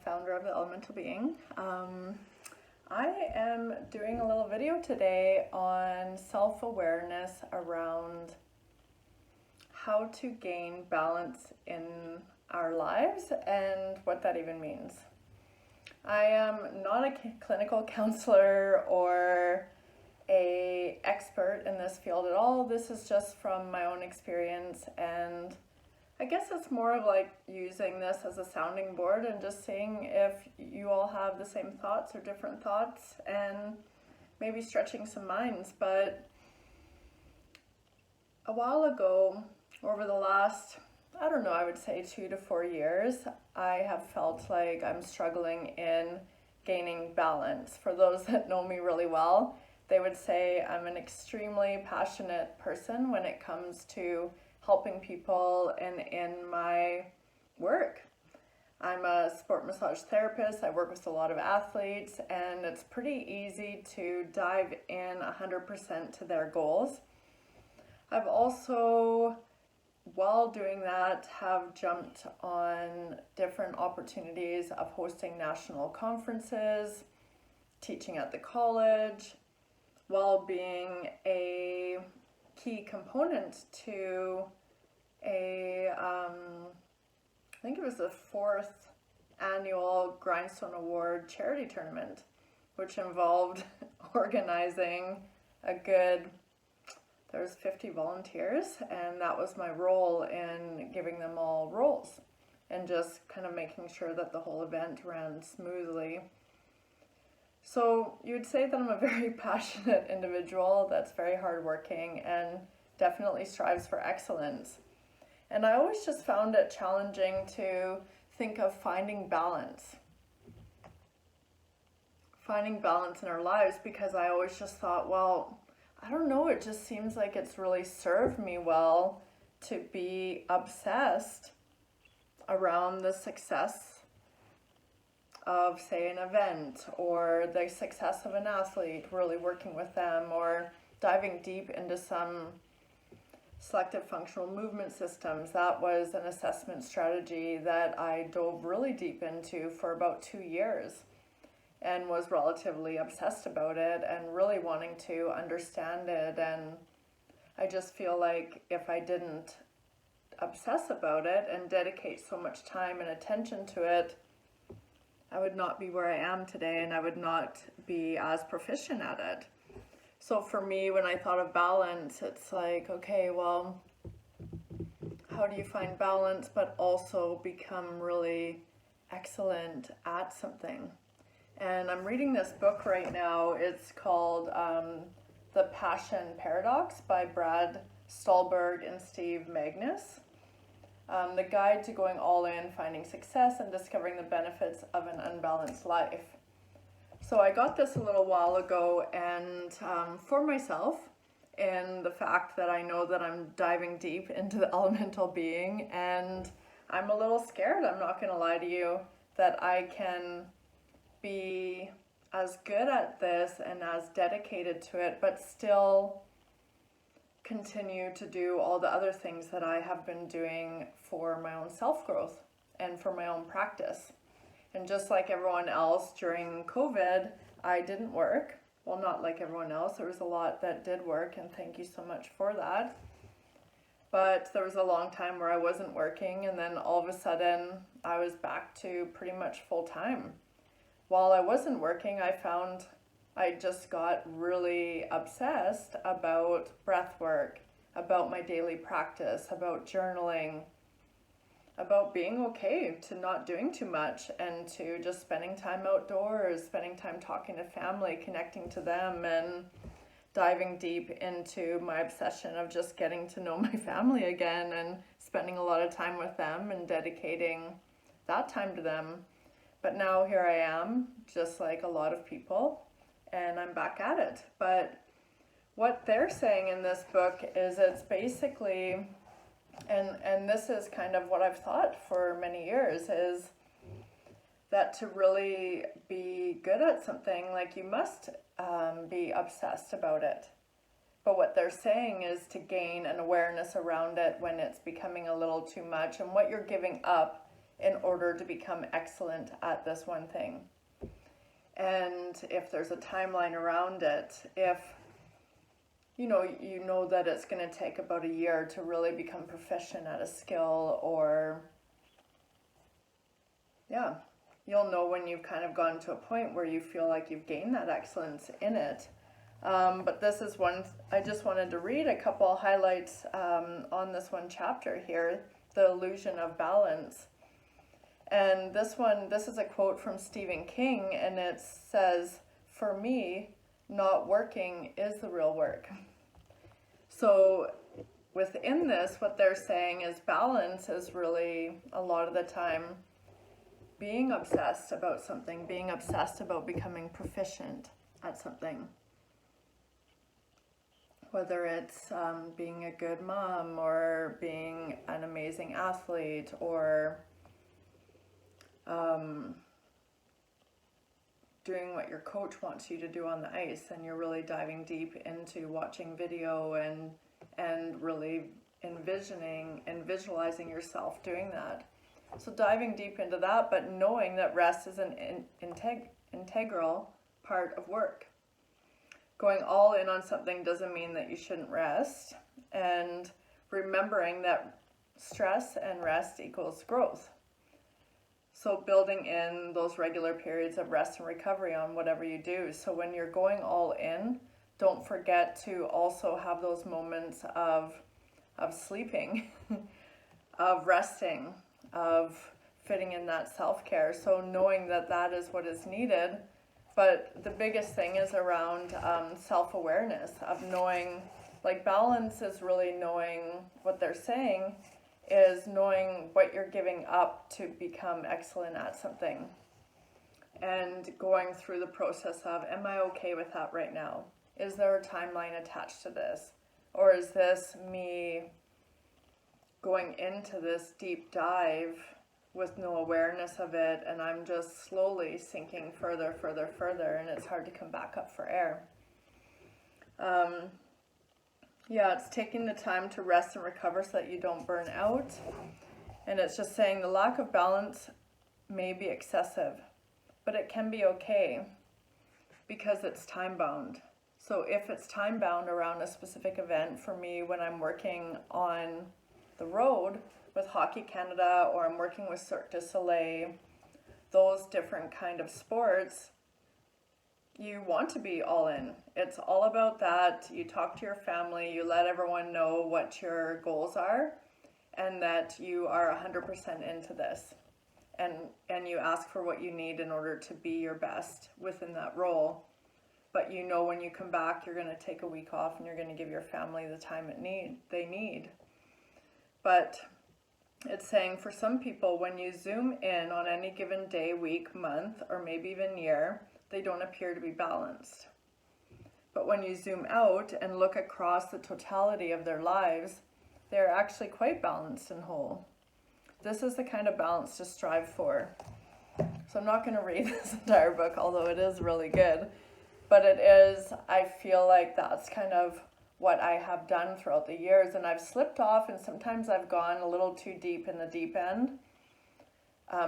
founder of the Elemental Being. I am doing a little video today on self-awareness around how to gain balance in our lives and what that even means. I am not a clinical counselor or an expert in this field at all. This is just from my own experience, and I guess it's more of like using this as a sounding board and just seeing if you all have the same thoughts or different thoughts, and maybe stretching some minds. But a while ago, over the last, I would say 2 to 4 years, I have felt like I'm struggling in gaining balance. For those that know me really well, they would say I'm an extremely passionate person when it comes to helping people and in my work. I'm a sport massage therapist. I work with a lot of athletes, and it's pretty easy to dive in 100% to their goals. I've also, while doing that, have jumped on different opportunities of hosting national conferences, teaching at the college, while being a key component to I think it was the 4th annual Grindstone Award charity tournament, which involved organizing there's 50 volunteers, and that was my role in giving them all roles and just kind of making sure that the whole event ran smoothly. So you would say that I'm a very passionate individual that's very hardworking and definitely strives for excellence. And I always just found it challenging to think of finding balance in our lives, because I always just thought, well, I don't know, it just seems like it's really served me well to be obsessed around the success of, say, an event, or the success of an athlete, really working with them, or diving deep into some selective functional movement systems. That was an assessment strategy that I dove really deep into for about 2 years and was relatively obsessed about it and really wanting to understand it. And I just feel like if I didn't obsess about it and dedicate so much time and attention to it, I would not be where I am today, and I would not be as proficient at it. So for me, when I thought of balance, it's like, okay, well, how do you find balance but also become really excellent at something? And I'm reading this book right now. It's called The Passion Paradox by Brad Stulberg and Steve Magnus. The Guide to Going All In, Finding Success, and Discovering the Benefits of an Unbalanced Life. So I got this a little while ago, and for myself, in the fact that I know that I'm diving deep into the elemental being, and I'm a little scared, I'm not going to lie to you, that I can be as good at this and as dedicated to it, but still continue to do all the other things that I have been doing for my own self-growth and for my own practice. And just like everyone else during COVID, I didn't work. Well, not like everyone else. There was a lot that did work, and thank you so much for that. But there was a long time where I wasn't working, and then all of a sudden I was back to pretty much full time. While I wasn't working, I found I just got really obsessed about breath work, about my daily practice, about journaling, about being okay to not doing too much and to just spending time outdoors, spending time talking to family, connecting to them, and diving deep into my obsession of just getting to know my family again and spending a lot of time with them and dedicating that time to them. But now here I am, just like a lot of people, and I'm back at it. But what they're saying in this book is it's basically, and this is kind of what I've thought for many years, is that to really be good at something, like, you must be obsessed about it. But what they're saying is to gain an awareness around it when it's becoming a little too much, and what you're giving up in order to become excellent at this one thing. And if there's a timeline around it, if you know that it's going to take about a year to really become proficient at a skill, or yeah, you'll know when you've kind of gone to a point where you feel like you've gained that excellence in it. But this is one, I just wanted to read a couple highlights on this one chapter here, the illusion of balance. And this is a quote from Stephen King, and it says, "For me, not working is the real work." So within this, what they're saying is balance is really, a lot of the time, being obsessed about something, being obsessed about becoming proficient at something. Whether it's being a good mom, or being an amazing athlete, or doing what your coach wants you to do on the ice, and you're really diving deep into watching video and really envisioning and visualizing yourself doing that. So diving deep into that, but knowing that rest is an integral part of work. Going all in on something doesn't mean that you shouldn't rest, and remembering that stress and rest equals growth. So building in those regular periods of rest and recovery on whatever you do. So when you're going all in, don't forget to also have those moments of sleeping, of resting, of fitting in that self-care. So knowing that that is what is needed. But the biggest thing is around self-awareness, of knowing, like balance is really knowing, what they're saying is knowing what you're giving up to become excellent at something. And going through the process of, am I okay with that right now? Is there a timeline attached to this? Or is this me going into this deep dive with no awareness of it, and I'm just slowly sinking further, and it's hard to come back up for air. Yeah, it's taking the time to rest and recover so that you don't burn out. And it's just saying the lack of balance may be excessive, but it can be okay because it's time bound. So if it's time bound around a specific event, for me, when I'm working on the road with Hockey Canada, or I'm working with Cirque du Soleil, those different kind of sports, you want to be all in. It's all about that. You talk to your family, you let everyone know what your goals are, and that you are 100% into this. And you ask for what you need in order to be your best within that role. But you know when you come back, you're going to take a week off and you're going to give your family the time they need. But it's saying for some people, when you zoom in on any given day, week, month, or maybe even year, they don't appear to be balanced. But when you zoom out and look across the totality of their lives, they're actually quite balanced and whole. This is the kind of balance to strive for. So I'm not going to read this entire book, although it is really good. But it is, I feel like that's kind of what I have done throughout the years. And I've slipped off, and sometimes I've gone a little too deep in the deep end.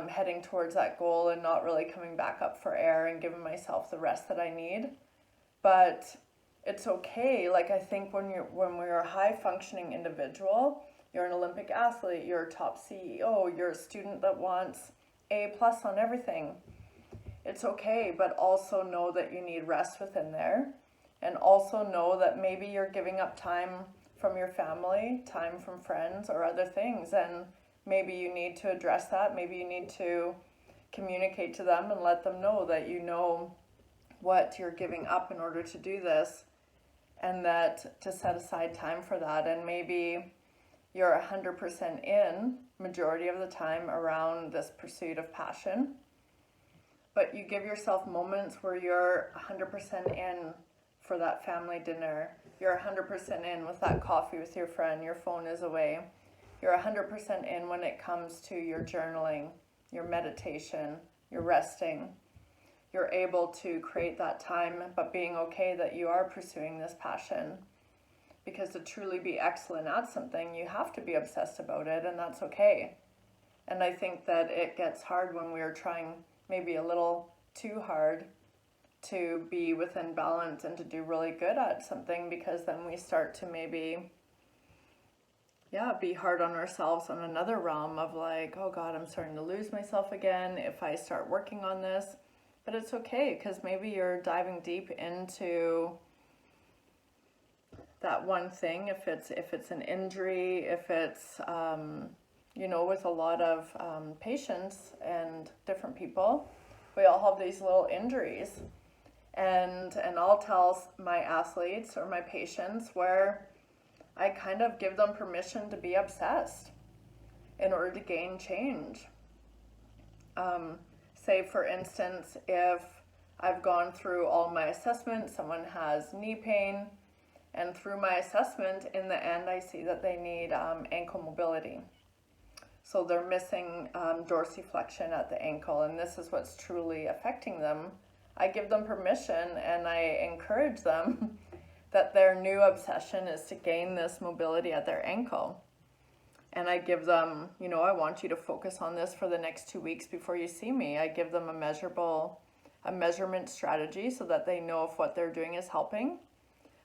Heading towards that goal and not really coming back up for air and giving myself the rest that I need. But it's okay. Like, I think when we're a high functioning individual, you're an Olympic athlete, you're a top CEO, you're a student that wants A+ on everything. It's okay, but also know that you need rest within there, and also know that maybe you're giving up time from your family, time from friends, or other things, and maybe you need to address that. Maybe you need to communicate to them and let them know that you know what you're giving up in order to do this, and that to set aside time for that. And maybe you're 100% in majority of the time around this pursuit of passion, but you give yourself moments where you're 100% in for that family dinner. You're 100% in with that coffee with your friend. Your phone is away. You're 100% in when it comes to your journaling, your meditation, your resting. You're able to create that time, but being okay that you are pursuing this passion. Because to truly be excellent at something, you have to be obsessed about it, and that's okay. And I think that it gets hard when we're trying maybe a little too hard to be within balance and to do really good at something, because then we start to maybe be hard on ourselves on another realm of like, oh God, I'm starting to lose myself again if I start working on this. But it's okay, because maybe you're diving deep into that one thing. If it's an injury, if it's with a lot of patients and different people, we all have these little injuries, and I'll tell my athletes or my patients where I kind of give them permission to be obsessed in order to gain change. Say, for instance, if I've gone through all my assessments, someone has knee pain, and through my assessment, in the end, I see that they need ankle mobility. So they're missing dorsiflexion at the ankle, and this is what's truly affecting them. I give them permission and I encourage them that their new obsession is to gain this mobility at their ankle. And I give them, I want you to focus on this for the next 2 weeks before you see me. I give them a measurement strategy so that they know if what they're doing is helping.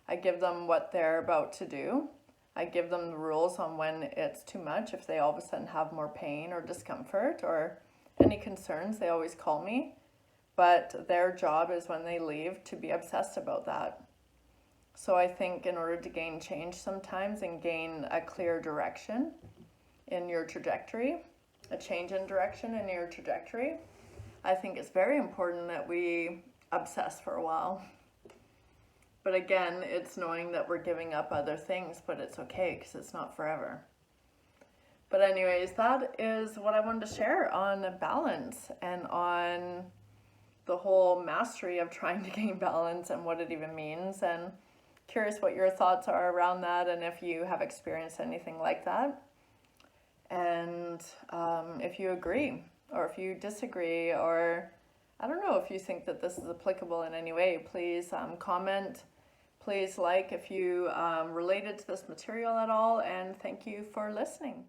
I give them what they're about to do. I give them the rules on when it's too much. If they all of a sudden have more pain or discomfort or any concerns, they always call me. But their job is when they leave to be obsessed about that. So I think in order to gain change sometimes and gain a clear direction in your trajectory, a change in direction in your trajectory, I think it's very important that we obsess for a while. But again, it's knowing that we're giving up other things, but it's okay because it's not forever. But anyways, that is what I wanted to share on balance and on the whole mastery of trying to gain balance and what it even means. And curious what your thoughts are around that, and if you have experienced anything like that. And if you agree or if you disagree, or I don't know if you think that this is applicable in any way, please comment. Please like if you related to this material at all, and thank you for listening.